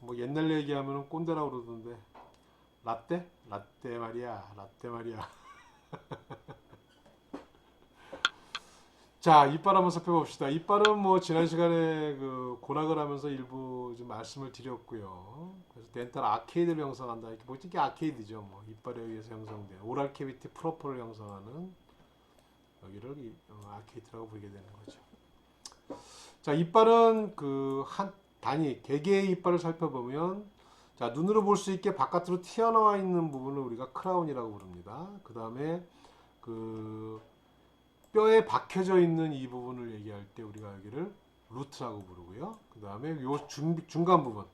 뭐 옛날 얘기하면은 꼰대라고 그러던데 라떼? 라떼 말이야. 라떼 말이야. 자, 이빨 한번 살펴봅시다. 이빨은 뭐 지난 시간에 그 고락을 하면서 일부 좀 말씀을 드렸고요. 그래서 덴탈 아케이드를 형성한다. 이렇게 뭐 이게 아케이드죠. 뭐 이빨에 의해서 형성된 오랄 캐비티 프로퍼를 형성하는 여기를 아케이드라고 부르게 되는 거죠. 자, 이빨은 그 한 단위 개개의 이빨을 살펴보면 자, 눈으로 볼 수 있게 바깥으로 튀어나와 있는 부분을 우리가 크라운이라고 부릅니다. 그 다음에 그 뼈에 박혀져 있는 이 부분을 얘기할 때 우리가 여기를 루트라고 부르고요. 그 다음에 요 중간 부분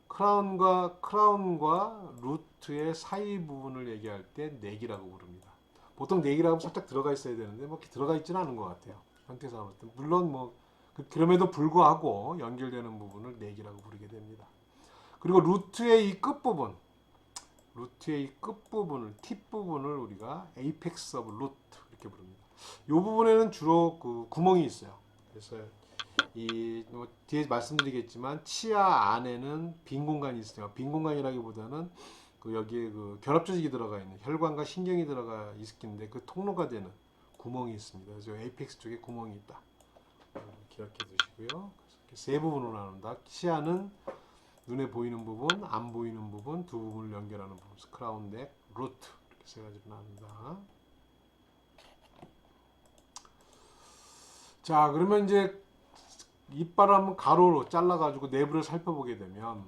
크라운과 루트의 사이 부분을 얘기할 때 넥이라고 부릅니다. 보통 넥이라고 하면 살짝 들어가 있어야 되는데 뭐 이렇게 들어가 있지는 않은 것 같아요. 형태상 볼 때. 물론 뭐 그럼에도 불구하고 연결되는 부분을 넥이라고 부르게 됩니다. 그리고 루트의 이 끝부분 루트의 이 끝부분을 팁 부분을 우리가 에이펙스 오브 루트 이렇게 부릅니다. 이 부분에는 주로 그 구멍이 있어요. 그래서 이뭐 뒤에 말씀드리겠지만 치아 안에는 빈 공간이 있어요. 빈 공간이라기보다는 그 여기에 그 결합 조직이 들어가 있는 혈관과 신경이 들어가 있는데 그 통로가 되는 구멍이 있습니다. 그래서 에이펙스 쪽에 구멍이 있다. 기억해 두시고요. 그래서 세 부분으로 나눈다. 치아는 눈에 보이는 부분, 안 보이는 부분, 두 부분을 연결하는 부분, 크라운, 넥, 루트 이렇게 세 가지로 나눈다. 자, 그러면 이제 이빨을 한번 가로로 잘라가지고 내부를 살펴보게 되면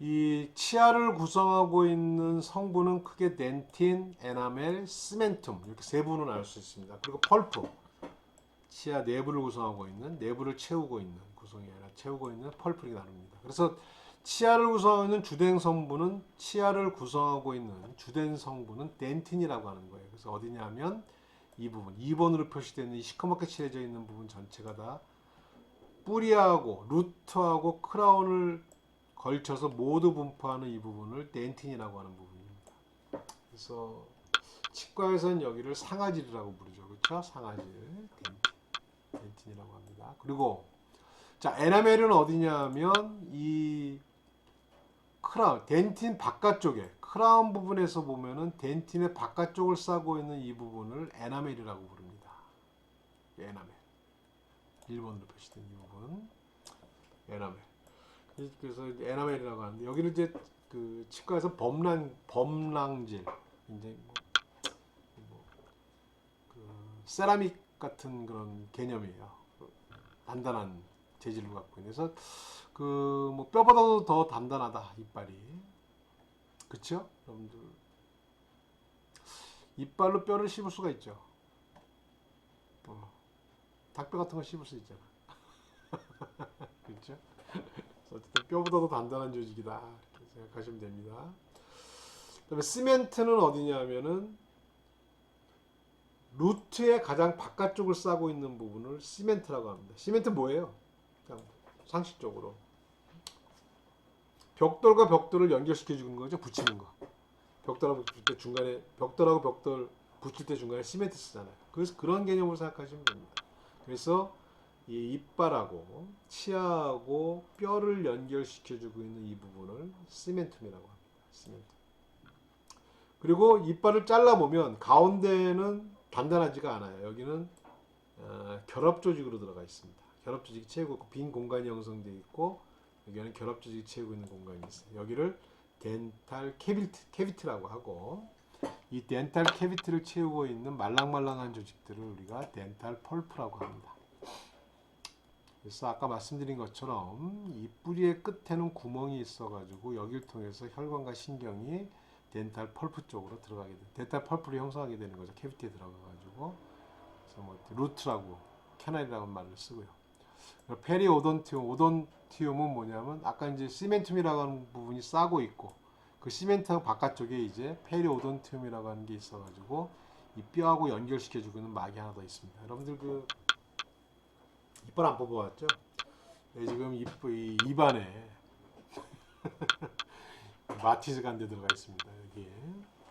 이 치아를 구성하고 있는 성분은 크게 덴틴, 에나멜, 시멘툼 이렇게 세 부분을 알 수 있습니다. 그리고 펄프, 치아 내부를 구성하고 있는 내부를 채우고 있는 구성이 아니라 채우고 있는 펄프를 나눕니다. 그래서 치아를 구성하고 있는 주된 성분은 치아를 구성하고 있는 주된 성분은 덴틴이라고 하는 거예요. 그래서 어디냐면 이 부분 2번으로 표시되는 이 시커멓게 칠해져 있는 부분 전체가 다 뿌리하고 루트하고 크라운을 걸쳐서 모두 분포하는 이 부분을 덴틴이라고 하는 부분입니다. 그래서 치과에서는 여기를 상아질이라고 부르죠. 그렇죠? 상아질 덴틴이라고 합니다. 그리고 자, 에나멜은 어디냐면 이 크라운, 덴틴 바깥쪽에 크라운 부분에서 보면은 덴틴의 바깥쪽을 싸고 있는 이 부분을 에나멜이라고 부릅니다. 에나멜. 1번으로 표시된 이 부분 에나멜. 그래서 에나멜이라고 하는데 여기는 이제 그 치과에서 범랑질 이제 그 세라믹 같은 그런 개념이에요. 단단한 재질을 갖고 있는. 그래서 그 뭐 뼈보다도 더 단단하다 이빨이. 그렇죠? 여러분들 이빨로 뼈를 씹을 수가 있죠. 닭뼈 같은 거 씹을 수 있잖아. 그렇죠? 어쨌든 뼈보다도 단단한 조직이다 이렇게 생각하시면 됩니다. 그다음에 시멘트는 어디냐면은 루트의 가장 바깥쪽을 싸고 있는 부분을 시멘트라고 합니다. 시멘트 뭐예요? 그냥 상식적으로 벽돌과 벽돌을 연결시켜 주는 거죠. 붙이는 거. 벽돌하고 붙일 때 중간에 벽돌하고 벽돌 붙일 때 중간에 시멘트 쓰잖아요. 그래서 그런 개념으로 생각하시면 됩니다. 그래서 이 이빨하고 치아하고 뼈를 연결시켜주고 있는 이 부분을 시멘툼이라고 합니다. 시멘tum. 그리고 이빨을 잘라보면 가운데는 단단하지가 않아요. 여기는 결합 조직으로 들어가 있습니다. 결합 조직이 채우고 있고 빈 공간이 형성되어 있고 여기는 결합 조직이 채우고 있는 공간이 있어요. 여기를 덴탈 캐비티라고 하고 이 덴탈 캐비티를 채우고 있는 말랑말랑한 조직들을 우리가 덴탈 펄프라고 합니다. 그래서 아까 말씀드린 것처럼 이 뿌리의 끝에는 구멍이 있어가지고 여기를 통해서 혈관과 신경이 덴탈 펄프 쪽으로 들어가게 돼. 덴탈 펄프를 형성하게 되는 거죠. 캐비티에 들어가가지고. 그래서 뭐 루트라고 캐널이라고 말을 쓰고요. 오돈티움은 뭐냐면 아까 이제 시멘툼이라고 하는 부분이 싸고 있고 그 시멘트 바깥쪽에 이제 페리오돈티움이라고 하는 게 있어가지고 이 뼈하고 연결시켜주고 있는 막이 하나 더 있습니다. 여러분들 그 이빨 안 뽑아봤죠? 네, 지금 이 입안에 마티즈 간데 들어가 있습니다. 여기에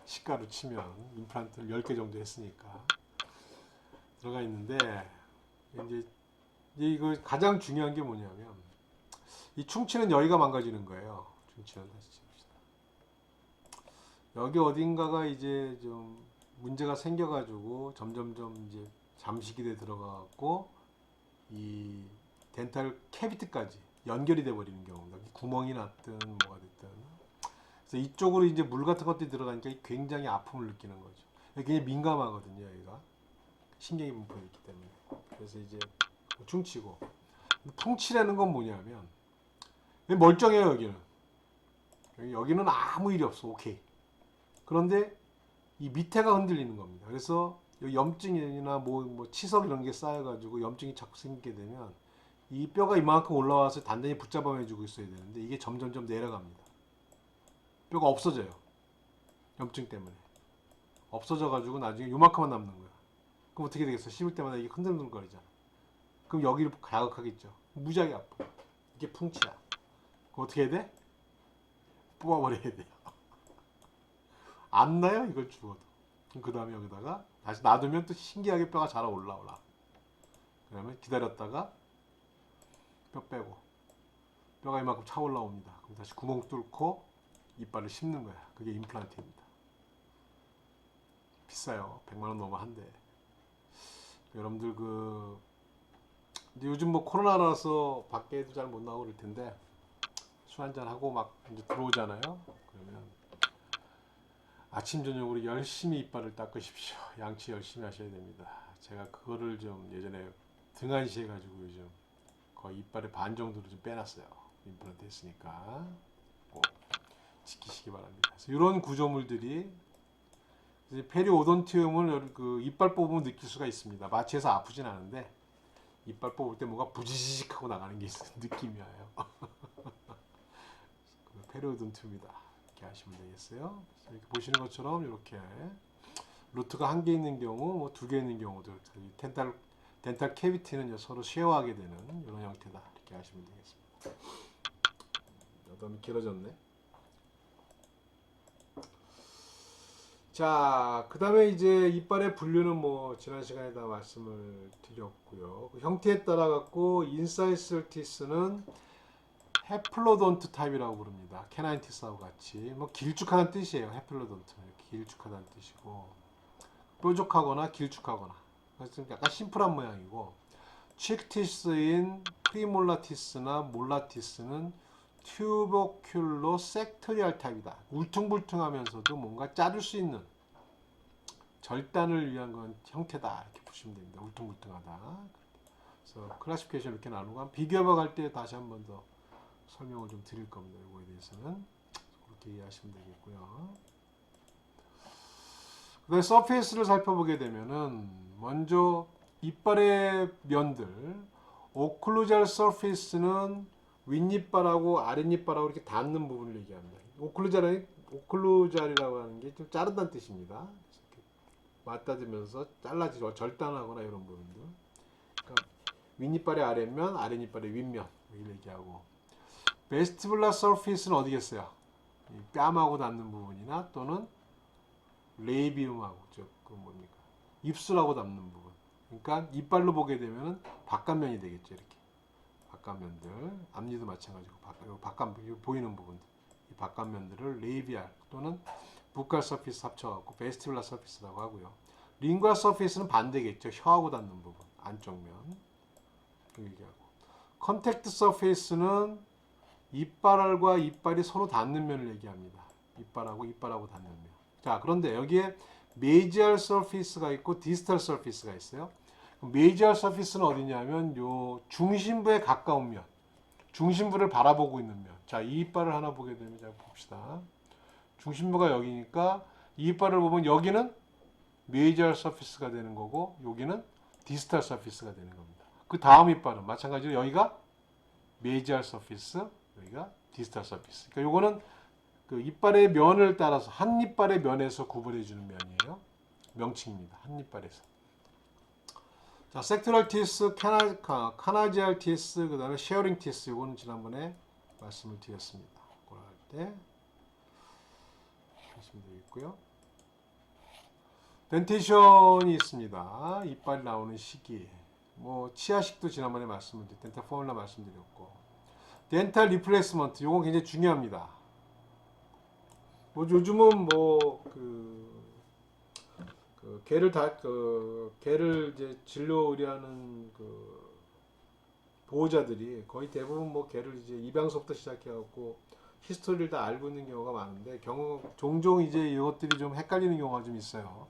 시가로 치면 임플란트를 10개 정도 했으니까 들어가 있는데 이제 이거 가장 중요한 게 뭐냐면 이 충치는 여기가 망가지는 거예요. 충치는 다시 칩시다. 여기 어딘가가 이제 좀 문제가 생겨가지고 점점점 이제 잠식이 들어가고 이 덴탈 캐비티까지 연결이 돼 버리는 경우입니다. 구멍이 났든 뭐가 됐든. 그래서 이쪽으로 이제 물 같은 것들이 들어가니까 굉장히 아픔을 느끼는 거죠. 굉장히 민감하거든요, 여기가. 신경이 분포되어 있기 때문에. 그래서 이제 충치고. 풍치라는 건 뭐냐면 멀쩡해요, 여기는. 여기는 아무 일이 없어, 오케이. 그런데 이 밑에가 흔들리는 겁니다. 그래서 염증이나 뭐 치석 이런 게 쌓여가지고 염증이 자꾸 생기게 되면 이 뼈가 이만큼 올라와서 단단히 붙잡아매주고 있어야 되는데 이게 점점점 내려갑니다. 뼈가 없어져요. 염증 때문에. 없어져가지고 나중에 요만큼만 남는 거야. 그럼 어떻게 되겠어? 씹을 때마다 이게 흔들흔들거리잖아. 그럼 여기를 자극하겠죠. 무지하게 아파. 이게 풍치야. 그럼 어떻게 해야 돼? 뽑아버려야 돼요. 안 나요? 이걸 죽어도. 그 다음에 여기다가 다시 놔두면 또 신기하게 뼈가 자라 올라오라. 그러면 기다렸다가 뼈 빼고 뼈가 이만큼 차 올라옵니다. 그럼 다시 구멍 뚫고 이빨을 씹는 거야. 그게 임플란트입니다. 비싸요. 100만 원 넘어 한 대. 여러분들 요즘 뭐 코로나라서 밖에도 잘 못 나오고 그럴 텐데 술 한잔 하고 막 이제 들어오잖아요. 그러면 아침 저녁으로 열심히 이빨을 닦으십시오. 양치 열심히 하셔야 됩니다. 제가 그거를 좀 예전에 등한시 해가지고 요즘 거의 이빨의 반 정도로 좀 빼놨어요. 임플란트 했으니까 꼭 지키시기 바랍니다. 그래서 이런 구조물들이 페리오돈티움을 그 이빨 뽑으면 느낄 수가 있습니다. 마취해서 아프진 않은데 이빨 뽑을 때 뭔가 부지직 하고 나가는 게 있어요. 느낌이 와요. 페리오돈티움이다. 이렇게 하시면 되겠어요. 이렇게 보시는 것처럼 이렇게 루트가 한 개 있는 경우, 뭐 두 개 있는 경우도 덴탈 캐비티는 서로 쉐어하게 되는 이런 형태다. 이렇게 하시면 되겠습니다. 너무 길어졌네. 자, 그 다음에 이제 이빨의 분류는 뭐 지난 시간에 다 말씀을 드렸고요. 그 형태에 따라 갖고 인사이슬 티스는 헤플로돈트 타입이라고 부릅니다. 캐나인 티스하고 같이 뭐 길쭉하다는 뜻이에요. 헤플로돈트 길쭉하다는 뜻이고 뾰족하거나 길쭉하거나 그래서 약간 심플한 모양이고 칙티스인 프리몰라티스나 몰라티스는 튜버큘로 섹터리얼 타입이다. 울퉁불퉁하면서도 뭔가 자를 수 있는 절단을 위한 건 형태다. 이렇게 보시면 됩니다. 울퉁불퉁하다. 그래서 클래시피케이션 이렇게 나누고 비교해봐 갈 때 다시 한 번 더 설명을 좀 드릴 겁니다. 이거에 대해서는 그렇게 이해하시면 되겠고요. 그 다음에 서페이스를 살펴보게 되면은 먼저 이빨의 면들 오클루잘 서페이스는 윗니빨하고 아랫니빨하고 이렇게 닿는 부분을 얘기합니다. 오클루잘이라고 하는 게 좀 자른다는 뜻입니다. 맞닿으면서 잘라지고 절단하거나 이런 부분들. 그러니까 윗니빨의 아랫면, 아랫니빨의 윗면 이걸 얘기하고 베스티뷸라 서페이스는 어디겠어요? 뺨하고 닿는 부분이나 또는 레이비움하고 그 뭡니까? 입술하고 닿는 부분. 그러니까 이빨로 보게 되면은 바깥면이 되겠죠. 이렇게 바깥면들, 앞니도 마찬가지고 바깥 보이는 부분들, 이 바깥면들을 레이비알 또는 부칼 서피스 합쳐갖고 베스티뷸라 서피스라고 하고요. 링구얼 서피스는 반대겠죠. 혀하고 닿는 부분, 안쪽면 얘기하고 컨택트 서페이스는 이빨과 이빨이 서로 닿는 면을 얘기합니다. 이빨하고 닿는 면. 자, 그런데 여기에 메이지얼 서피스가 있고 디스탈 서피스가 있어요. 메이지얼 서피스는 어디냐면 요 중심부에 가까운 면, 중심부를 바라보고 있는 면. 자, 이 이빨을 하나 보게 되면 자 봅시다. 중심부가 여기니까 이 이빨을 보면 여기는 메이지얼 서피스가 되는 거고 여기는 디스탈 서피스가 되는 겁니다. 그 다음 이빨은 마찬가지로 여기가 메이지얼 서피스, 여기가 디스탈 서피스. 그러니까 요거는 그 이빨의 면을 따라서 한 이빨의 면에서 구분해 주는 면이에요. 명칭입니다. 한 이빨에서. 자, 섹토럴 티스, 카나지알 티스, 그 다음에 쉐어링 티스. 이거는 지난번에 말씀을 드렸습니다. 그걸 할 때 하시면 되겠고요. 덴테이션이 있습니다. 이빨이 나오는 시기. 뭐 치아식도 지난번에 말씀을 드렸고 덴탈 포뮬라 말씀드렸고 덴탈 리플레이스먼트 요건 굉장히 중요합니다. 뭐 요즘은 개를 이제 진료 의뢰하는 보호자들이 거의 대부분 개를 이제 입양서부터 시작해갖고 히스토리를 다 알고 있는 경우가 많은데 종종 이제 이것들이 좀 헷갈리는 경우가 좀 있어요.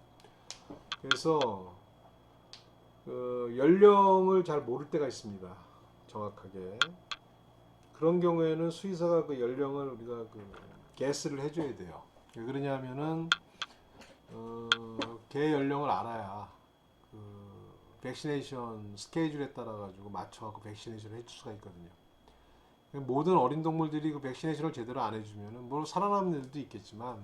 그래서 연령을 잘 모를 때가 있습니다. 정확하게. 그런 경우에는 수의사가 그 연령을 우리가 게스를 해줘야 돼요. 왜 그러냐면은 개 연령을 알아야 백시네이션 스케줄에 따라 가지고 맞춰갖고 백시네이션을 해줄 수가 있거든요. 모든 어린 동물들이 그 백시네이션을 제대로 안 해주면은 뭐 살아남는 애들도 있겠지만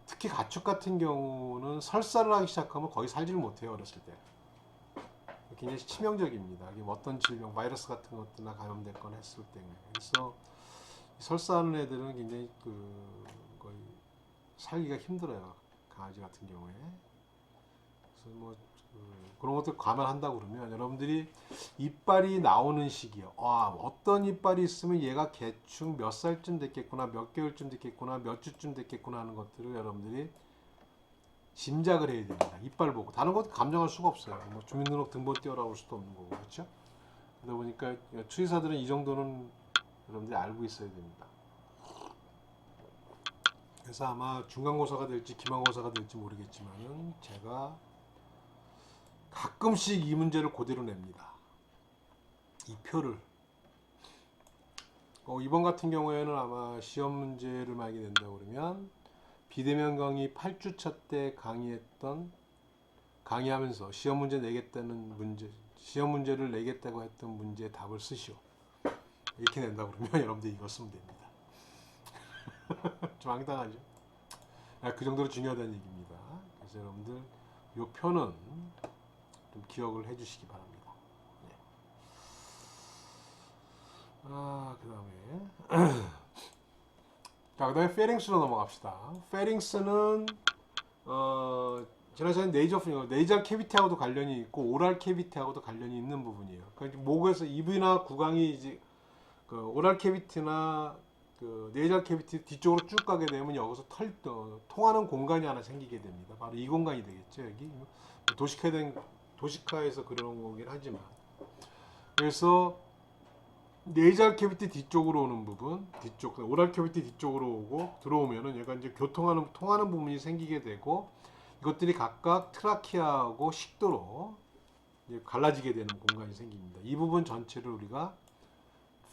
특히 가축 같은 경우는 설사를 하기 시작하면 거의 살지를 못해요. 어렸을 때 굉장히 치명적입니다. 이게 어떤 질병, 바이러스 같은 것들이나 감염됐거나 했을 때. 그래서 설사하는 애들은 굉장히 거의 살기가 힘들어요. 강아지 같은 경우에. 그래서 그런 것들 감안한다고 그러면 여러분들이 이빨이 나오는 시기요. 어떤 이빨이 있으면 얘가 대충 몇 살쯤 됐겠구나, 몇 개월쯤 됐겠구나, 몇 주쯤 됐겠구나 하는 것들을 여러분들이 짐작을 해야 됩니다. 이빨 보고. 다른 것도 감정할 수가 없어요. 주민등록 등본 띄워라올 수도 없는 거고, 그렇죠? 그러다 보니까 추의사들은 이 정도는 여러분들이 알고 있어야 됩니다. 그래서 아마 중간고사가 될지 기말고사가 될지 모르겠지만은 제가 가끔씩 이 문제를 그대로 냅니다. 이 표를. 이번 같은 경우에는 아마 시험 문제를 만약에 낸다고 그러면 비대면 강의 8주차 때 강의하면서 시험 문제를 내겠다고 했던 문제의 답을 쓰시오. 이렇게 낸다고 그러면 여러분들 이거 쓰면 됩니다. 좀 황당하죠? 그 정도로 중요하다는 얘기입니다. 그래서 여러분들 이 표는 좀 기억을 해주시기 바랍니다. 그 다음에 페링스로 넘어갑시다. 페링스는 지난 시간에 네이저 캐비티하고도 관련이 있고 오랄 캐비티하고도 관련이 있는 부분이에요. 그러니까 목에서 입이나 구강이 이제 오랄 캐비티나 네이저 캐비티 뒤쪽으로 쭉 가게 되면 여기서 통하는 공간이 하나 생기게 됩니다. 바로 이 공간이 되겠죠. 여기 도식화해서 그려놓은 거긴 하지만, 그래서 네이저 캐비티 뒤쪽으로 오는 부분, 오랄 캐비티 뒤쪽으로 오고 들어오면은 얘가 이제 통하는 부분이 생기게 되고, 이것들이 각각 트라키아하고 식도로 이제 갈라지게 되는 공간이 생깁니다. 이 부분 전체를 우리가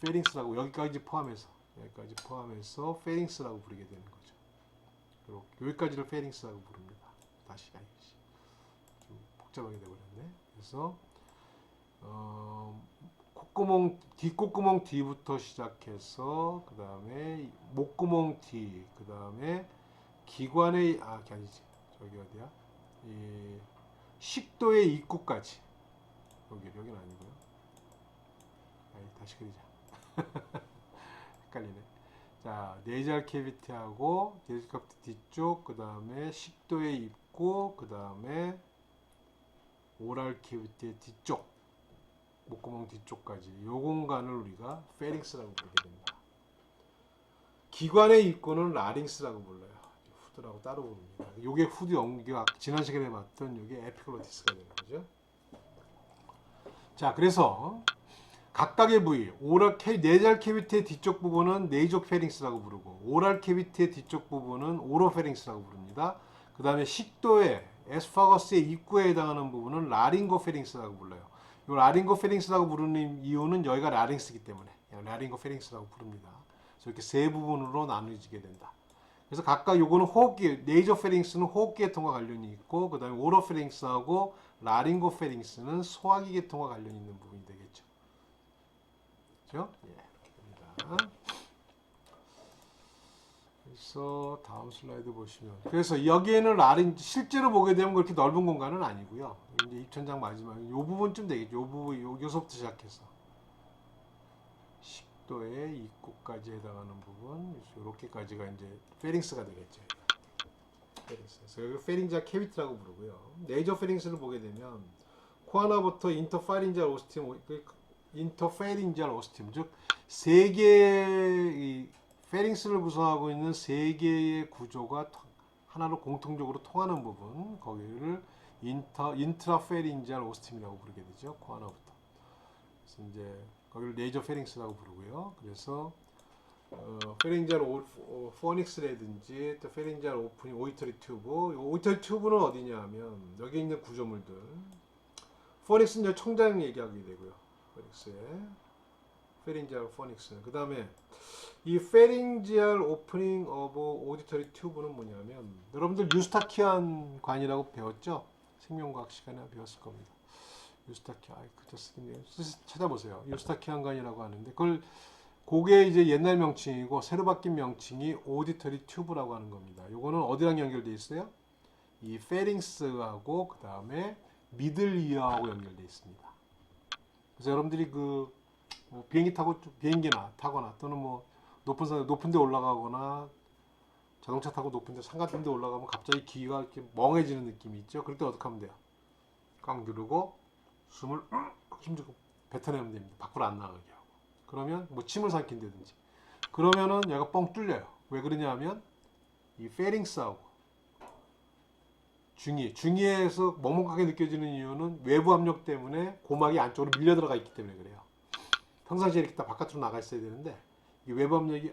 페링스라고 여기까지 포함해서 페링스라고 부르게 되는 거죠. 그리고 여기까지를 페링스라고 부릅니다. 다시 좀 복잡하게 되버렸네. 그래서 뒷콧구멍 뒤부터 시작해서 그 다음에 목구멍 뒤, 그 다음에 기관의 아니지 저기 어디야? 이 식도의 입구까지. 여기는 아니고요. 다시 그리자. 헷갈리네. 자, 네이저 캐비티하고 네이저 캐비티 뒤쪽, 그 다음에 식도의 입구, 그 다음에 오랄 캐비티의 뒤쪽, 목구멍 뒤쪽까지 이 공간을 우리가 페링스라고 부르게 됩니다. 기관의 입구는 라링스라고 불러요. 후드라고 따로 부릅니다. 요게 후드 지난 시간에 봤던 요게 에피글로티스가 되는 거죠. 자, 그래서 각각의 부위, 네이저 캐비티의 뒤쪽 부분은 네이저 페링스라고 부르고, 오랄 캐비티의 뒤쪽 부분은 오로페링스라고 부릅니다. 그 다음에 식도의 에스파거스의 입구에 해당하는 부분은 라링고페링스라고 불러요. 이 라링고페링스라고 부르는 이유는 여기가 라링스이기 때문에 라링고페링스라고 부릅니다. 그래서 이렇게 세 부분으로 나누어지게 된다. 그래서 각각 요거는 호흡기, 네이저페링스는 호흡기 계통과 관련이 있고, 그 다음에 오로페링스하고 라링고페링스는 소화기 계통과 관련이 있는 부분이 되겠죠. 그렇죠? 이렇게 됩니다. 그래서 다음 슬라이드 보시면, 그래서 여기에는 실제로 보게 되면 그렇게 넓은 공간은 아니고요. 이제 입천장 마지막 요 부분쯤 되겠죠. 요 부분 여기서부터 시작해서 식도의 입구까지 해당하는 부분, 이렇게까지가 이제 페링스가 되겠죠. 페링스. 그래서 여기 페링자 캐비티라고 부르고요. 네이저 페링스를 보게 되면 코 하나부터 인터파링자 오스티움, 인터페링지얼 오스티움, 즉 세 개의 페링스를 구성하고 있는 세 개의 구조가 하나로 공통적으로 통하는 부분, 거기를 인트라페링지얼 오스티움이라고 부르게 되죠. 코 하나부터. 그래서 이제 거기를 네이저 페링스라고 부르고요. 그래서 페링지얼 포닉스라든지 또 페링지얼 오프닝 오이터리 튜브. 오이터리 튜브는 어디냐 하면 여기 있는 구조물들. 포닉스는 청장 얘기하게 되고요. 포닉스에 페링지얼 포닉스. 그 다음에 이 페링지얼 오프닝 오브 오디터리 튜브는 뭐냐면 여러분들 유스타키안 관이라고 배웠죠? 생명과학 시간에 배웠을 겁니다. 유스타키안, 그저 쓰긴네요. 찾아보세요. 유스타키안 관이라고 하는데 그게 이제 옛날 명칭이고 새로 바뀐 명칭이 오디터리 튜브라고 하는 겁니다. 요거는 어디랑 연결돼 있어요? 이 페링스하고 그 다음에 미들 이어하고 연결돼 있습니다. 그래서 여러분들이 뭐 비행기나 타거나 또는 뭐 높은 데 올라가거나 자동차 타고 높은 데 산 같은 데 올라가면 갑자기 귀가 이렇게 멍해지는 느낌이 있죠. 그럴 때 어떻게 하면 돼요? 꽉 누르고 숨을 힘주고 뱉어내면 됩니다. 밖으로 안 나가게 하고. 그러면 뭐 침을 삼킨다든지. 그러면은 얘가 뻥 뚫려요. 왜 그러냐 하면 이 페링스하고 중위에서 먹먹하게 느껴지는 이유는 외부 압력 때문에 고막이 안쪽으로 밀려 들어가 있기 때문에 그래요. 평상시에 이렇게 다 바깥으로 나가 있어야 되는데 이 외부 압력이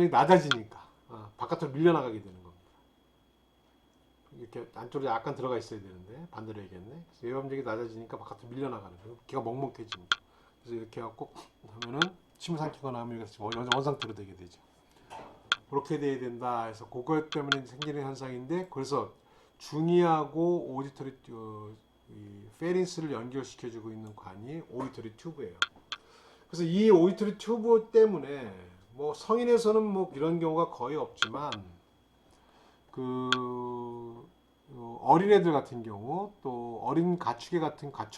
낮아지니까 바깥으로 밀려 나가게 되는 겁니다. 이렇게 안쪽으로 약간 들어가 있어야 되는데 반대로 얘기했네. 그래서 외부 압력이 낮아지니까 바깥으로 밀려 나가는 거예요. 귀가 먹먹해집니다. 그래서 이렇게 해갖고 하면은 침을 삼키거나 하면 이렇게 원상태로 되게 되죠. 그렇게 돼야 된다 해서 그것 때문에 생기는 현상인데, 그래서 중이하고 오디터리 페린스를 연결시켜주고 있는 관이 오디터리 튜브예요. 그래서 이 오디터리 튜브 때문에 뭐 성인에서는 뭐 이런 경우가 거의 없지만 어린애들 같은 경우 또 어린 가축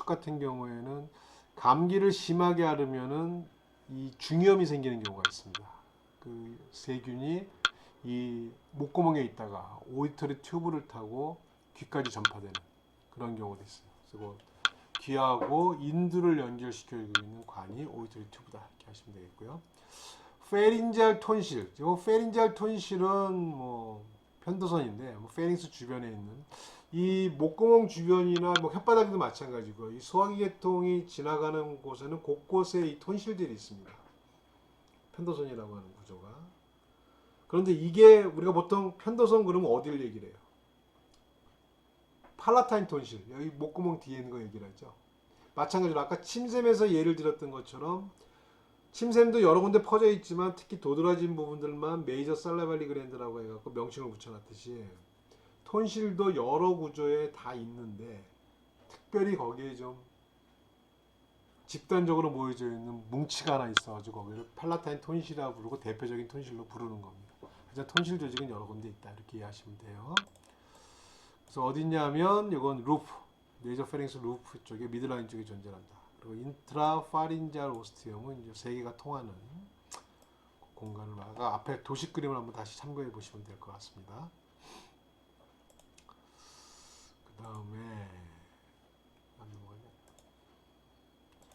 같은 경우에는 감기를 심하게 앓으면은 이 중이염이 생기는 경우가 있습니다. 그 세균이 이 목구멍에 있다가 오디터리 튜브를 타고 귀까지 전파되는 그런 경우도 있어요. 그래서 귀하고 인두를 연결시켜주고 있는 관이 오디터리 튜브다 이렇게 하시면 되겠고요. 페린지얼 톤실, 페린지얼 톤실은 뭐 편도선인데 뭐 페링스 주변에 있는 이 목구멍 주변이나 뭐 혓바닥도 마찬가지고 이 소화기 계통이 지나가는 곳에는 곳곳에 이 톤실들이 있습니다. 편도선이라고 하는 구조가. 그런데 이게 우리가 보통 편도선 그러면 어디를 얘기를 해요? 팔라타인 톤실, 여기 목구멍 뒤에 있는 거 얘기를 하죠. 마찬가지로 아까 침샘에서 예를 들었던 것처럼 침샘도 여러 군데 퍼져 있지만 특히 도드라진 부분들만 메이저 살라발리 그랜드라고 해갖고 명칭을 붙여놨듯이 톤실도 여러 구조에 다 있는데 특별히 거기에 좀 집단적으로 모여져 있는 뭉치가 하나 있어가지고 거기를 팔라타인 톤실이라고 부르고 대표적인 톤실로 부르는 겁니다. 그래서 톤실 조직은 여러 군데 있다 이렇게 이해하시면 돼요. 그래서 어디냐면 이건 루프, 네이저 페링스 루프 쪽에 미들라인 쪽에 존재한다. 그리고 인트라파린지알 오스티움은 이제 세 개가 통하는 공간을 앞에 도식 그림을 한번 다시 참고해 보시면 될 것 같습니다. 그 다음에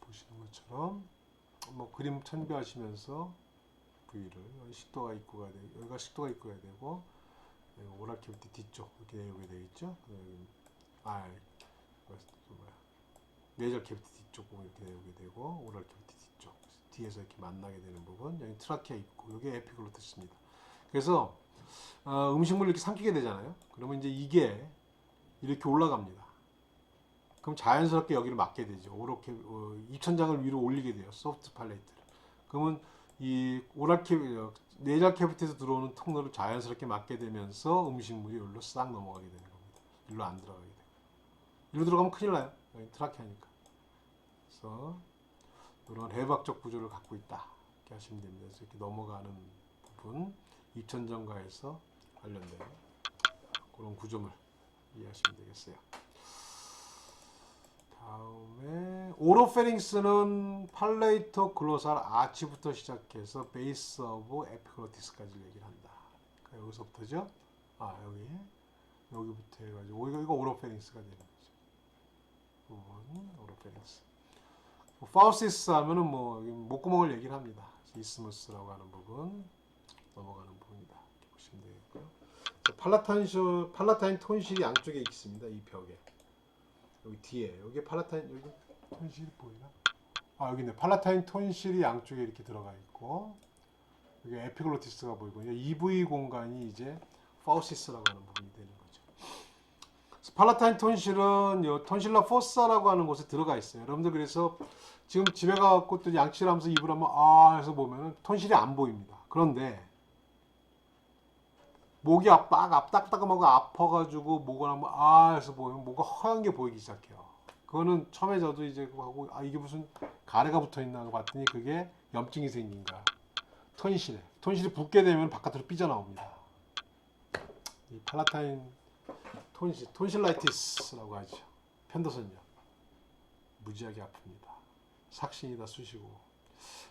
보시는 것처럼 뭐 그림 참고하시면서 부위를 여기 식도가 입구가 되고 여기가 식도가 입구가 되고 오랄 캐비티 뒤쪽 이렇게 내려오게 되겠죠. 네이저 캐비티 뒤쪽 부분 이렇게 내려오게 되고 오랄 캐비티 뒤쪽 뒤에서 이렇게 만나게 되는 부분 여기 트라키아 입구 여기 에피글로티스입니다. 그래서 음식물을 이렇게 삼키게 되잖아요. 그러면 이제 이게 이렇게 올라갑니다. 그럼 자연스럽게 여기를 막게 되죠. 이렇게 입천장을 위로 올리게 돼요. 소프트 팔레이트를. 그러면 이 네이저 캐비티에서 들어오는 통로를 자연스럽게 막게 되면서 음식물이 여기로 싹 넘어가게 되는 겁니다. 일로 안 들어가게 되고. 일로 들어가면 큰일 나요. 트라키아니까. 그래서 이런 해박적 구조를 갖고 있다. 이렇게 하시면 됩니다. 그래서 이렇게 넘어가는 부분, 입천장과에서 관련된 그런 구조물 이해하시면 되겠어요. 다음에 오로페링스는 팔레이토 글로살 아치부터 시작해서 베이스 오브 에피글로티스까지 얘기를 한다. 그러니까 여기서부터죠. 여기부터 해가지고 이거 오로페링스가 되는 거죠. 부분 오로페링스. 파우시스 하면은 뭐 목구멍을 얘기를 합니다. 이스무스라고 하는 부분 넘어가는 부분이다. 이렇게 보시면 되겠고요. 팔라타인 톤실이 양쪽에 있습니다. 이 벽에 여기 뒤에 여기 팔라타인 여기 톤실이 보이나? 아 여기 있네. 팔라타인 톤실이 양쪽에 이렇게 들어가 있고 여기 에피글로티스가 보이고 EV 공간이 이제 파우시스라고 하는 부분이 되는 거죠. 팔라타인 톤실은 톤실라 포사라고 하는 곳에 들어가 있어요. 여러분들 그래서 지금 집에 가고 또 양치를 하면서 입을 한번 아 해서 보면은 톤실이 안 보입니다. 그런데 목이 딱딱하고 아파가지고 목을 한번 아 해서 보면 뭐가 허연 게 보이기 시작해요. 그거는 처음에 저도 이제 하고 아 이게 무슨 가래가 붙어 있나 하고 봤더니 그게 염증이 생긴 거야. 톤실이 붓게 되면 바깥으로 삐져나옵니다. 이 팔라타인 톤실라이티스라고 하죠. 편도선염. 무지하게 아픕니다. 삭신이다 쑤시고.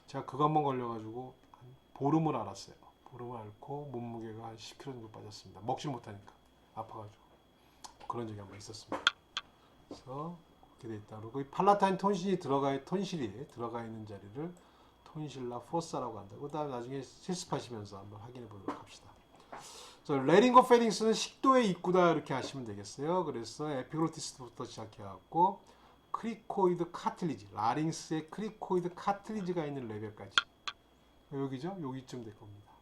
제가 그거 한번 걸려가지고 한 보름을 앓았어요. 보름을 앓고 몸무게가 한 10kg 정도 빠졌습니다. 먹질 못하니까 아파가지고 그런 적이 한번 있었습니다. 그래서 그렇게 돼 있다. 그리고 이 팔라타인 톤실이 들어가 있는 자리를 톤실라 포사라고 한다. 그다음 나중에 실습하시면서 한번 확인해 보도록 합시다. 레링고페링스는 식도의 입구다 이렇게 하시면 되겠어요. 그래서 에피글로티스부터 시작해갖고 크리코이드 카틀리지, 라링스의 크리코이드 카틀리지가 있는 레벨까지 여기죠? 여기쯤 될 겁니다.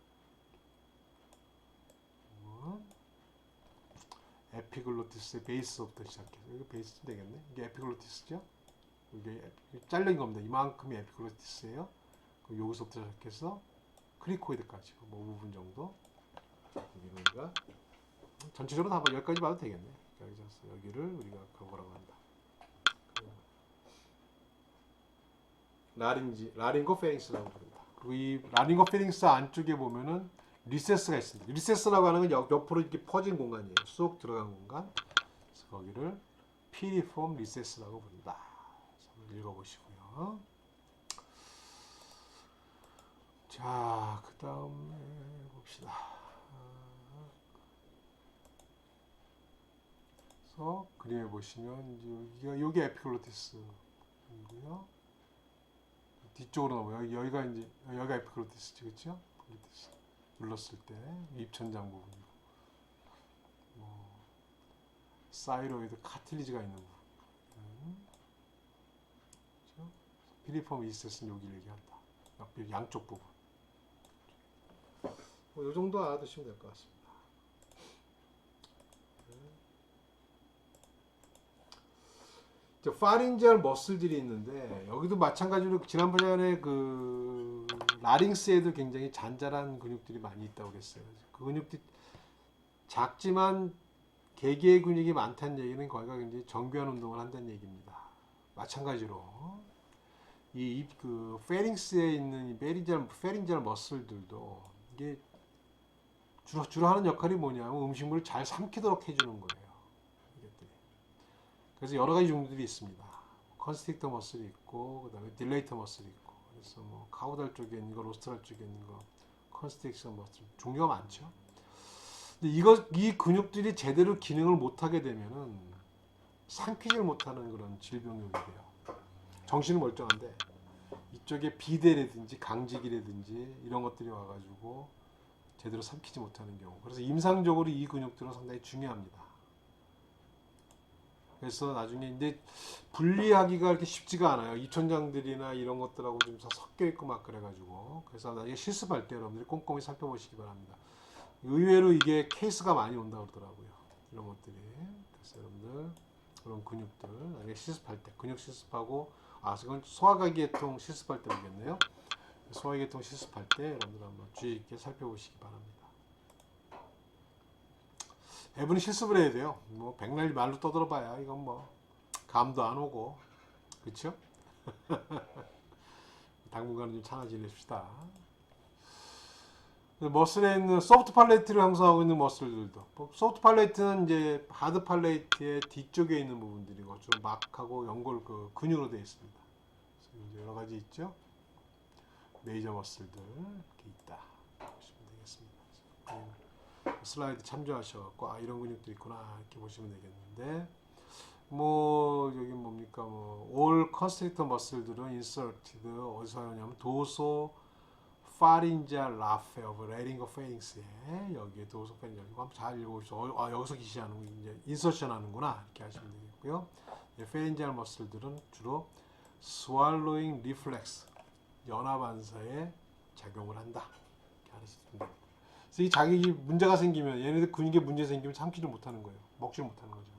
에피글로티스의 베이스부터 시작해서 여기 베이스쯤 되겠네. 이게 에피글로티스죠? 이게 잘린 겁니다. 이만큼이 에피글로티스예요. 여기서부터 시작해서 크리코이드까지 뭐 부분 정도. 여기가 전체적으로 다 여기까지 봐도 되겠네. 여기를 우리가 그거라고 한다. 라링고페링스라고 부른다. 그리고 이 라링고페링스 안쪽에 보면은 리세스가 있습니다. 리세스라고 하는 건 옆으로 이렇게 퍼진 공간이에요. 쏙 들어간 공간. 그래서 거기를 피리폼 리세스라고 부른다. 한번 읽어보시고요. 자, 그 다음에 봅시다. 그래서 그림에 보시면 여기 에피글로티스이고요. 뒤쪽으로 넘어요. 여기가 이제 여기가 에피글로티스죠, 그렇죠? 눌렀을 때 입천장 부분이고, 사이로이드 카틸리지가 있는 부분. 그렇죠? 피리폼 이스테스는 여기를 얘기한다. 양쪽 부분. 이 정도 알아두시면 될 것 같습니다. 파린지얼 머슬들이 있는데 여기도 마찬가지로 지난번에 그 라링스에도 굉장히 잔잔한 근육들이 많이 있다고 그랬어요. 그 근육들이 작지만 개개의 근육이 많다는 얘기는 거기가 굉장히 정교한 운동을 한다는 얘기입니다. 마찬가지로 이 그 페링스에 있는 페링지얼 머슬들도 이게 주로 하는 역할이 뭐냐면 음식물을 잘 삼키도록 해주는 거예요. 그래서 여러 가지 종류들이 있습니다. 컨스틱터 머슬이 있고, 그 다음에 딜레이터 머슬이 있고, 그래서 뭐 카우달 쪽에 있는 거, 로스트럴 쪽에 있는 거, 컨스틱션 머슬 종류가 많죠. 근데 이 근육들이 제대로 기능을 못하게 되면은 삼키질 못하는 그런 질병이 돼요. 정신은 멀쩡한데 이쪽에 비대라든지 강직이라든지 이런 것들이 와가지고 제대로 삼키지 못하는 경우. 그래서 임상적으로 이 근육들은 상당히 중요합니다. 그래서 나중에 이제 분리하기가 이렇게 쉽지가 않아요. 입천장들이나 이런 것들하고 좀 섞여 있고 막 그래가지고. 그래서 나중에 실습할 때 여러분들이 꼼꼼히 살펴보시기 바랍니다. 의외로 이게 케이스가 많이 온다고 그러더라고요. 이런 것들이. 그래서 여러분들 그런 근육들 나중에 실습할 때 근육 실습하고 이건 소화기계통 실습할 때 보겠네요. 소화기계통 실습할 때 여러분들 한번 주의 있게 살펴보시기 바랍니다. 대부분 실습을 해야 돼요. 뭐 백날 말로 떠들어봐야 이건 뭐 감도 안 오고, 그렇죠? 당분간은 좀 참아 지내십시다. 머슬에 있는 소프트 팔레이트를 형성하고 있는 머슬들도, 소프트 팔레이트는 이제 하드 팔레이트의 뒤쪽에 있는 부분들이고 좀 막하고 연골 그 근육으로 되어 있습니다. 그래서 이제 여러 가지 있죠. 메이저 머슬들 이렇게 있다 보시면 되겠습니다. 슬라이드 참조하셔갖고 이런 근육도 있구나 이렇게 보시면 되겠는데, 뭐 여기 뭡니까 뭐 all constrictor muscle들은 inserted 어디서 하냐면 도소 파린자 라페 오브 레링거 페링스에 여기에 도소 파린자 이거 한번 잘 읽어보시죠. 여기서 기시하는 이제 인서션 하는구나 이렇게 하시면 되겠고요. 페린지알 머슬들은 주로 swallowing reflex 연화반사에 작용을 한다. 이렇게 하시면 됩니다. 그래서 이 자기 문제가 생기면 얘네들 근육에 문제 생기면 참지를 못하는 거예요. 먹지를 못하는 거죠.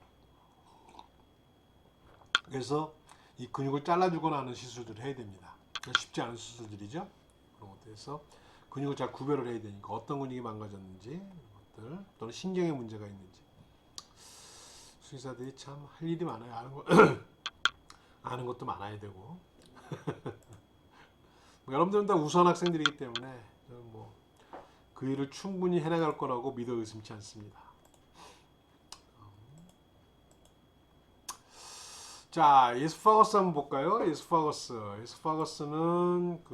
그래서 이 근육을 잘라주거나 하는 시술들을 해야 됩니다. 쉽지 않은 수술들이죠. 그런 것들에서 근육을 잘 구별을 해야 되니까 어떤 근육이 망가졌는지 것들 또는 신경에 문제가 있는지 수의사들이 참 할 일이 많아요. 아는 것도 많아야 되고 뭐 여러분들은 다 우수한 학생들이기 때문에 뭐 그 일을 충분히 해나갈 거라고 믿어 의심치 않습니다. 자, 에스파거스 한번 볼까요? 에스파거스는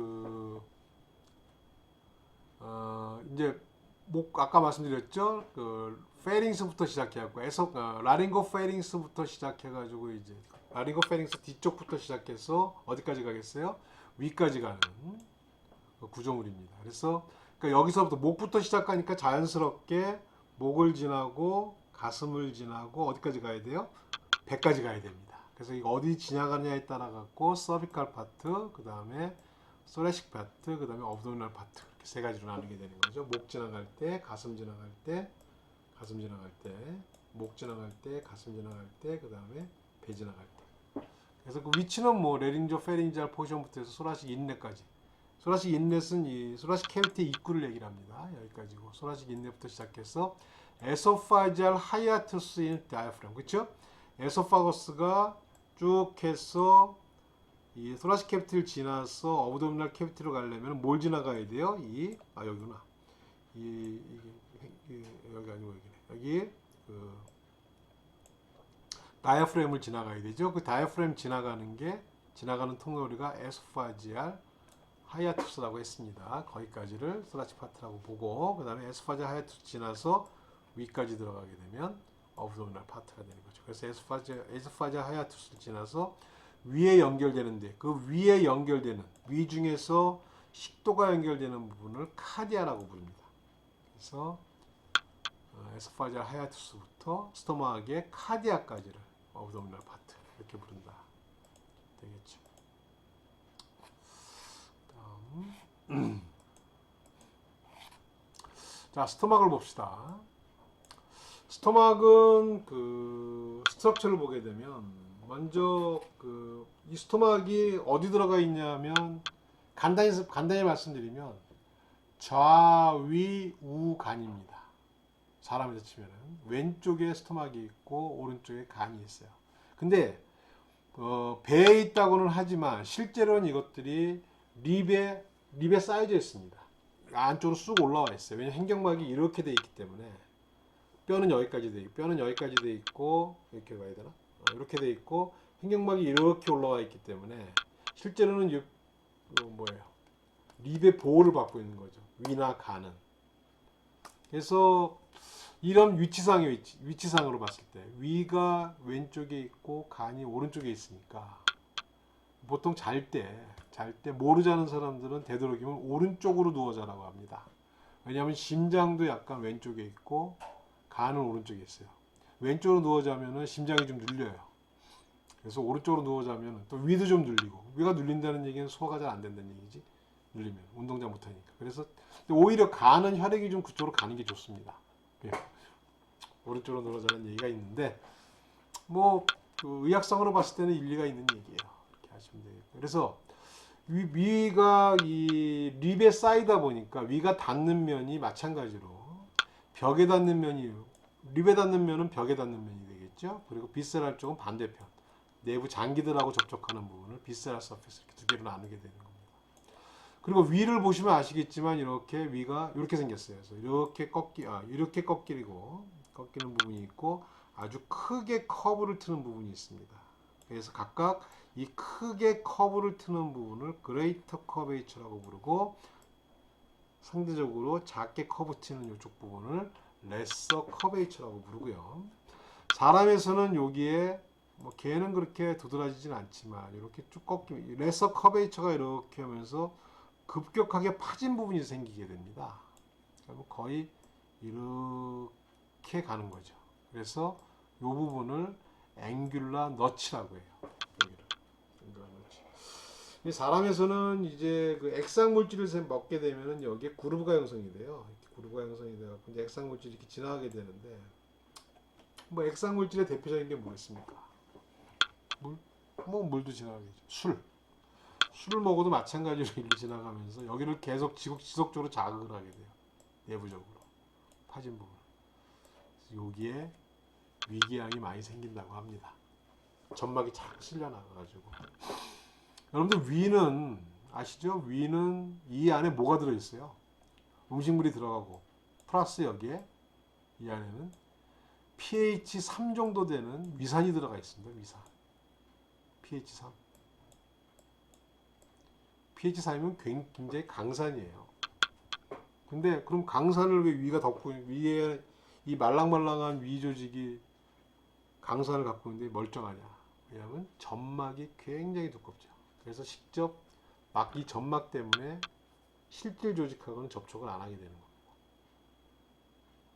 이제 목 아까 말씀드렸죠? 페링스부터 시작해갖고 라링고 페링스부터 시작해가지고 이제 라링고 페링스 뒤쪽부터 시작해서 어디까지 가겠어요? 위까지 가는 구조물입니다. 그래서 그러니까 여기서부터 목부터 시작하니까 자연스럽게 목을 지나고 가슴을 지나고 어디까지 가야 돼요? 배까지 가야 됩니다. 그래서 이거 어디 지나가느냐에 따라 갖고 서비컬 파트, 그 다음에 소레식 파트, 그 다음에 어브도미널 파트 이렇게 세 가지로 나누게 되는 거죠. 목 지나갈 때, 가슴 지나갈 때, 가슴 지나갈 때, 목 지나갈 때, 가슴 지나갈 때, 그 다음에 배 지나갈 때. 그래서 그 위치는 뭐 레링조 페링지알 포션부터 해서 소라식 인넷까지. 소라식 인넷은 이 소라식 캐비티 입구를 얘기를 합니다. 여기까지고 소라식 인넷부터 시작해서 에소파지알 하이아투스인 다이아프램, 그렇죠? 에소파거스가 쭉 해서 이 소라식 캐비티를 지나서 어브도미널 캐비티로 가려면 뭘 지나가야 돼요? 여기구나. 여기 아니고 여기네. 여기 다이아프램을 지나가야 되죠. 그 다이아프램 지나가는 통로리가 에소파지알 하이아투스라고 했습니다. 거기까지를 소라식 파트라고 보고 그 다음에 에소파지알 하이아투스 지나서 위까지 들어가게 되면 어브도미널 파트가 되는 거죠. 그래서 에소파지알 하이아투스를 지나서 위에 연결되는데 그 위에 연결되는 위 중에서 식도가 연결되는 부분을 카디아라고 부릅니다. 그래서 에소파지알 하이아투스부터 스토마크의 카디아까지를 어브도미널 파트 이렇게 부른다. 되겠죠. 다음 자, 스토막을 봅시다. 스토막은 스트럭처를 보게 되면 먼저 이 스토막이 어디 들어가 있냐면 간단히 말씀드리면 좌위우간입니다. 사람에서 치면은 왼쪽에 스토막이 있고 오른쪽에 간이 있어요. 근데 배에 있다고는 하지만 실제로는 이것들이 립에 쌓여져 있습니다. 안쪽으로 쑥 올라와 있어요. 왜냐하면 횡격막이 이렇게 돼 있기 때문에 뼈는 여기까지 돼 있고 이렇게 가야 되나? 이렇게 돼 있고 횡격막이 이렇게 올라와 있기 때문에 실제로는 립의 보호를 받고 있는 거죠. 위나 간은. 그래서 이런 위치상으로 봤을 때 위가 왼쪽에 있고 간이 오른쪽에 있으니까 보통 잘 때 모르 자는 사람들은 되도록이면 오른쪽으로 누워 자라고 합니다. 왜냐하면 심장도 약간 왼쪽에 있고 간은 오른쪽에 있어요. 왼쪽으로 누워 자면은 심장이 좀 눌려요. 그래서 오른쪽으로 누워 자면 또 위도 좀 눌리고 위가 눌린다는 얘기는 소화가 잘 안 된다는 얘기지. 눌리면 운동 잘 못하니까. 그래서 오히려 간은 혈액이 좀 그쪽으로 가는 게 좋습니다. 오른쪽으로 누워 자는 얘기가 있는데 의학상으로 봤을 때는 일리가 있는 얘기예요. 이렇게 하시면 되겠고. 그래서 위가 이 립에 쌓이다 보니까 위가 닿는 면이 마찬가지로 벽에 닿는 면이 립에 닿는 면은 벽에 닿는 면이 되겠죠. 그리고 비세랄 쪽은 반대편 내부 장기들하고 접촉하는 부분을 비세랄 서페이스 이렇게 두 개로 나누게 되는 겁니다. 그리고 위를 보시면 아시겠지만 이렇게 위가 이렇게 생겼어요. 그래서 이렇게 꺾이는 부분이 있고 아주 크게 커브를 트는 부분이 있습니다. 그래서 각각 이 크게 커브를 트는 부분을 그레이터 커베이처라고 부르고 상대적으로 작게 커브 트는 이쪽 부분을 레서 커베이처라고 부르고요. 사람에서는 여기에 뭐 개는 그렇게 도드라지진 않지만 이렇게 쭉 꺾이면 레서 커베이처가 이렇게 하면서 급격하게 파진 부분이 생기게 됩니다. 그러면 거의 이렇게 가는 거죠. 그래서 이 부분을 앵귤라 너치라고 해요. 여기를 앵귤라 너치. 이 사람에서는 이제 그 액상 물질을 먹게 되면은 여기에 그루브가 형성이 돼요. 이렇게 그루브가 형성이 돼갖고 이제 액상 물질이 이렇게 지나가게 되는데, 뭐 액상 물질의 대표적인 게 뭐겠습니까? 물, 뭐 물도 지나가겠죠. 술을 먹어도 마찬가지로 이렇게 지나가면서 여기를 계속 지속적으로 자극을 하게 돼요. 내부적으로 파진 부분. 여기에 위궤양이 많이 생긴다고 합니다. 점막이 자꾸 쓸려 나가가지고. 여러분들 위는 아시죠? 위는 이 안에 뭐가 들어있어요? 음식물이 들어가고 플러스 여기에 이 안에는 pH 3 정도 되는 위산이 들어가 있습니다. 위산. pH 3. pH 3이면 굉장히 강산이에요. 근데 그럼 강산을 왜 위가 덮고 위에 이 말랑말랑한 위 조직이 강산을 갖고 있는데 멀쩡하냐? 왜냐하면 점막이 굉장히 두껍죠. 그래서 직접 이 점막 때문에 실질 조직하고는 접촉을 안 하게 되는 겁니다.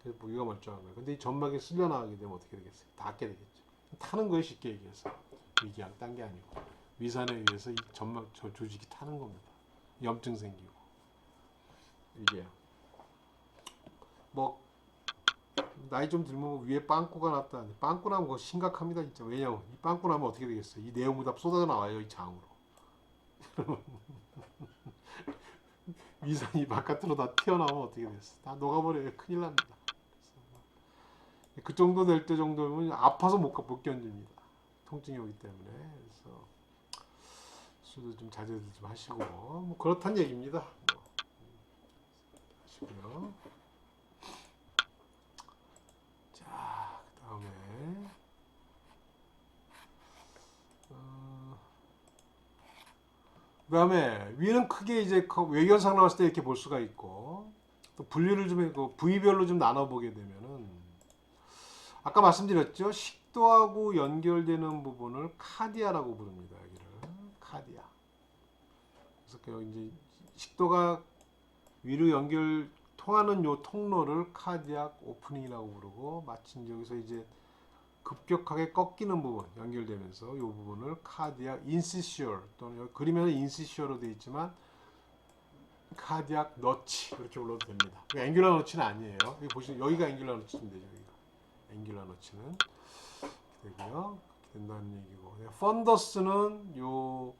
그래서 위가 멀쩡한 거예요. 근데 이 점막이 쓸려 나가게 되면 어떻게 되겠어요? 닿게 되겠죠. 타는 거예요, 쉽게 얘기해서. 위궤양 딴 게 아니고 위산에 의해서 이 점막 조직이 타는 겁니다. 염증 생기고 위궤양. 뭐 나이 좀 들면 위에 빵꾸가 났다. 빵꾸 나면 그거 심각합니다, 진짜. 왜냐면 이 빵꾸 나면 어떻게 되겠어요? 이 내용물이 다 쏟아져 나와요, 이 장으로. 위산이 바깥으로 다 튀어나오면 어떻게 됐어? 다 녹아버려요. 큰일 납니다. 그 정도 될 때 정도면 아파서 못 견딥니다. 통증이 오기 때문에. 그래서 술도 좀 자제도 좀 하시고 뭐 그렇단 얘기입니다. 뭐. 하시고요. 자, 그 다음에 그다음에 위는 크게 이제 외견상 나왔을 때 이렇게 볼 수가 있고, 또 분류를 좀 해고 부위별로 좀 나눠 보게 되면은 아까 말씀드렸죠. 식도하고 연결되는 부분을 카디아라고 부릅니다. 여기를 카디아. 그래서 이제 식도가 위로 통하는 요 통로를 카디악 오프닝이라고 부르고, 마침 여기서 이제 급격하게 꺾이는 부분 연결되면서 이 부분을 카디악 인시시얼, 또는 그림에는 인시시얼로 되어 있지만 카디악 너치 이렇게 불러도 됩니다. 앵귤라 너치는 아니에요. 여기 보시면 여기가 앵귤라 너치면 되죠. 여기가 앵귤라 너치는 되고요. 그렇게 된다는 얘기고, 펀더스는 요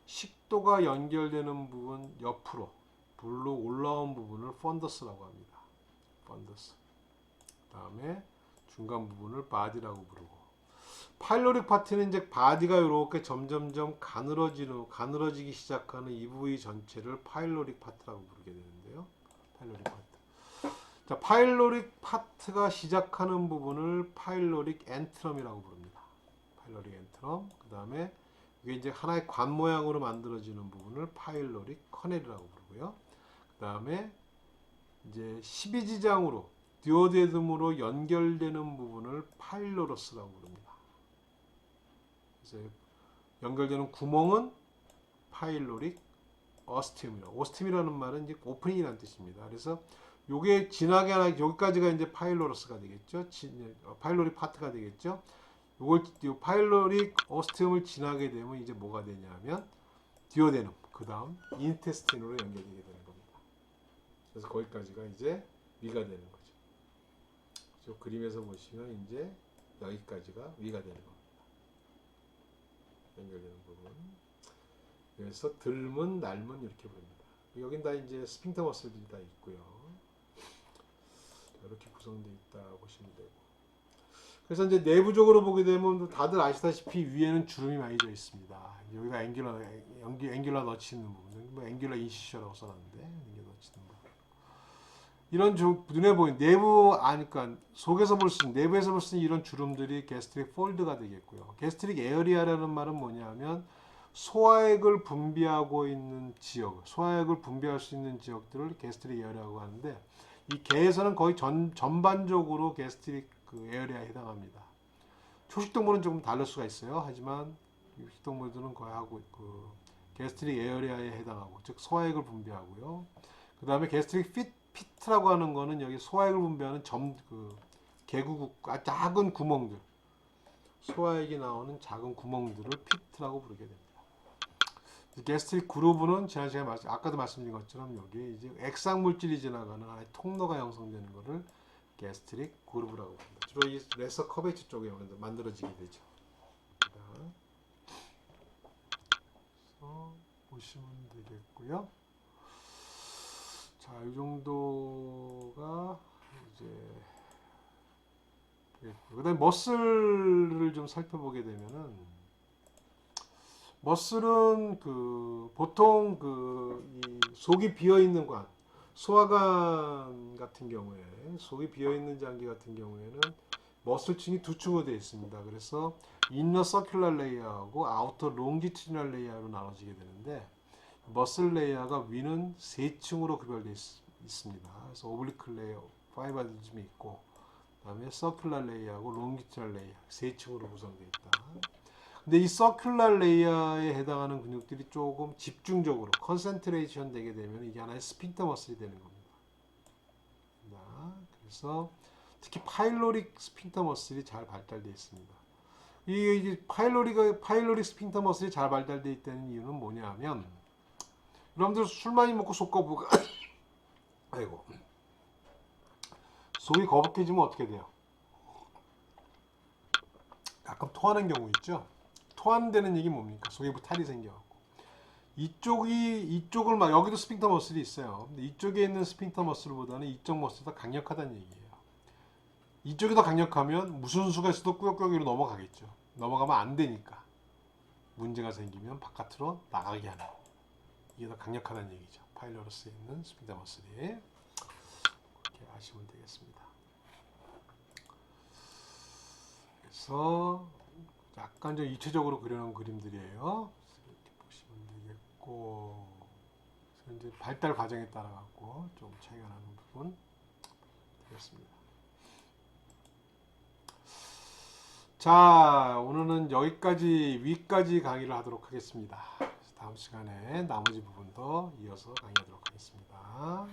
식도가 연결되는 부분 옆으로 불로 올라온 부분을 펀더스라고 합니다. 펀더스. 그다음에 중간 부분을 바디라고 부르고, 파일로릭 파트는 이제 바디가 이렇게 점점점 가늘어지기 시작하는 이 부위 전체를 파일로릭 파트라고 부르게 되는데요. 파일로릭 파트. 자, 파일로릭 파트가 시작하는 부분을 파일로릭 엔트럼이라고 부릅니다. 파일로릭 엔트럼. 그다음에 이게 이제 하나의 관 모양으로 만들어지는 부분을 파일로릭 커넬이라고 부르고요. 그다음에 이제 12지장으로 디오데듐으로 연결되는 부분을 파일로러스라고 부릅니다. 그래서 연결되는 구멍은 파일로릭 어스티움이라고. 오스티움이라는 말은 이제 오프닝이라는 뜻입니다. 그래서 요게 지나게 하나 여기까지가 이제 파일로러스가 되겠죠. 파일로릭 파트가 되겠죠. 요 파일로릭 오스티움을 지나게 되면 이제 뭐가 되냐면 디오데듐, 그 다음 인테스틴으로 연결되게 되는 겁니다. 그래서 거기까지가 이제 위가 되는 거죠. 저 그림에서 보시면 이제 여기까지가 위가 되는 겁니다. 연결되는 부분. 그래서 들문, 날문 이렇게 부릅니다. 여긴 다 이제 스핑터 머슬들이 다 있고요. 이렇게 구성되어 있다 보시면 되고. 그래서 이제 내부적으로 보게 되면 다들 아시다시피 위에는 주름이 많이 져 있습니다. 여기가 앵귤라 너치 있는 부분, 뭐 앵귤라 인시셔라고 써놨는데 앵귤라 너치 있는 부분. 이런 눈에 보이는 그러니까 속에서 볼 수 있는, 내부에서 볼 수 있는 이런 주름들이 게스트릭 폴드가 되겠고요. 게스트릭 에어리아라는 말은 뭐냐면 소화액을 분비하고 있는 지역, 소화액을 분비할 수 있는 지역들을 게스트릭 에어리아라고 하는데, 이 개에서는 거의 전반적으로 게스트릭 에어리아에 해당합니다. 초식동물은 조금 다를 수가 있어요. 하지만 육식동물들은 거의 하고 있고 게스트릭 에어리아에 해당하고 즉 소화액을 분비하고요. 그 다음에 게스트릭 피트라고 하는 거는 여기 소화액을 분비하는 개구국 작은 구멍들 소화액이 나오는 작은 구멍들을 피트라고 부르게 됩니다. 게스트릭 그루브는 지난 시간에 아까도 말씀드린 것처럼 여기 이제 액상 물질이 지나가는 하나의 통로가 형성되는 것을 게스트릭 그루브라고 합니다. 주로 이 레서 커베이처 쪽에 만들어지게 되죠. 그래서 보시면 되겠고요. 자, 이 정도가 이제 그다음에 머슬을 좀 살펴보게 되면은 머슬은 보통 이 속이 비어 있는 관 소화관 같은 경우에 속이 비어 있는 장기 같은 경우에는 머슬층이 두 층으로 되어 있습니다. 그래서 인너 서큘러 레이어하고 아우터 롱지튜디널 레이어로 나눠지게 되는데 머슬 레이어가 위는 세 층으로 구별되어 있습니다. 그래서 오블리크 레이어, 파이바리즘이 있고 그다음에 서큘러 레이어하고 롱지튜디널 레이어 세 층으로 구성되어 있다. 근데 이 서큘러 레이어에 해당하는 근육들이 조금 집중적으로 컨센트레이션 되게 되면 이게 하나의 스핀터 머슬이 되는 겁니다. 그래서 특히 파일로릭 스핀터 머슬이 잘 발달되어 있습니다. 이 파일로릭 스핀터 머슬이 잘 발달되어 있다는 이유는 뭐냐면 여러분들 술 많이 먹고 속거부가 아이고 속이 거북해지면 어떻게 돼요? 가끔 토하는 경우 있죠. 토한다는 얘기 뭡니까? 속에 탈이 생겨갖고 이쪽을 막 여기도 스핑터 머슬이 있어요. 근데 이쪽에 있는 스핑터 머슬보다는 이쪽 머슬이 더 강력하다는 얘기예요. 이쪽이 더 강력하면 무슨 수가 있어도 꾸역꾸역 위로 넘어가겠죠. 넘어가면 안 되니까 문제가 생기면 바깥으로 나가게 하는 이게 더 강력하다는 얘기죠. 파일로러스에 있는 스핑터 머슬이 그렇게 아시면 되겠습니다. 그래서 약간 좀 입체적으로 그려놓은 그림들이에요. 이렇게 보시면 되겠고, 그래서 이제 발달 과정에 따라 갖고 좀 차이가 나는 부분 되겠습니다. 자, 오늘은 여기까지 위까지 강의를 하도록 하겠습니다. 다음 시간에 나머지 부분도 이어서 강의하도록 하겠습니다.